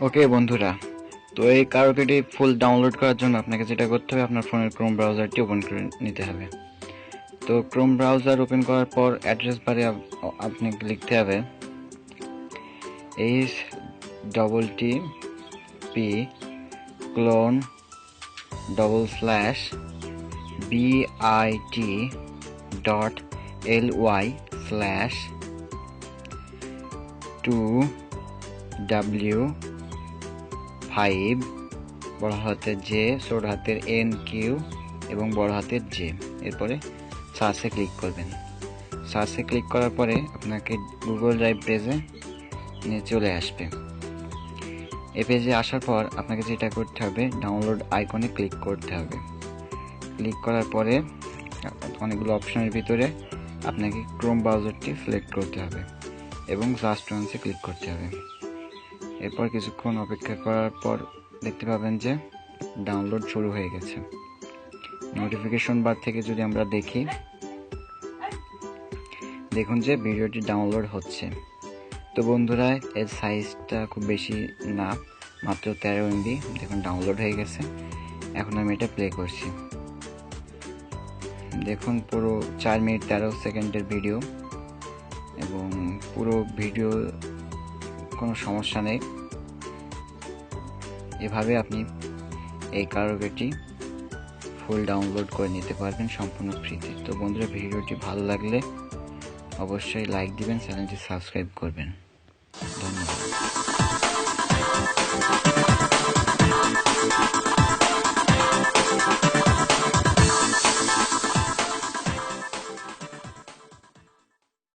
ওকে বন্ধুরা, তো এই কারোকেটি ফুল ডাউনলোড করার জন্য আপনাকে যেটা করতে হবে, আপনার ফোনের ক্রোম ব্রাউজারটি ওপেন করে নিতে হবে। তো ক্রোম ব্রাউজার ওপেন করার পর অ্যাড্রেস বারে আপনাকে লিখতে হবে HTTP bit.ly/2W5 বড় হাতের জে, ছোট হাতের NQ এবং বড় হাতের জে। এরপরে সার্চে ক্লিক করবেন। সার্চে ক্লিক করার পরে আপনাকে গুগল ড্রাইভ পেজে নিয়ে চলে আসবে। এই পেজে আসার পর আপনাকে যেটা করতে হবে, ডাউনলোড আইকনে ক্লিক করতে হবে। ক্লিক করার পরে অনেকগুলো অপশনের ভিতরে আপনাকে ক্রোম ব্রাউজারটি সিলেক্ট করতে হবে এবং জাস্ট ওয়ান্সে ক্লিক করতে হবে। এরপর কিছুক্ষণ অপেক্ষা করার পর দেখতে পাবেন যে ডাউনলোড শুরু হয়ে গেছে। নোটিফিকেশন বার থেকে যদি আমরা দেখুন যে ভিডিওটি ডাউনলোড হচ্ছে। তো বন্ধুরা, এর সাইজটা খুব বেশি না, মাত্র 13 MB। দেখুন ডাউনলোড হয়ে গেছে। এখন আমি এটা প্লে করছি। দেখুন পুরো 4 মিনিট 13 সেকেন্ডের ভিডিও এবং পুরো ভিডিও কোনো সমস্যা নেই। এভাবে আপনি এই কারোকেটি ফুল ডাউনলোড করে নিতে পারবেন সম্পূর্ণ ফ্রিতে। তো বন্ধুরা, ভিডিওটি ভালো লাগলে অবশ্যই লাইক দিবেন, চ্যানেলটি সাবস্ক্রাইব করবেন।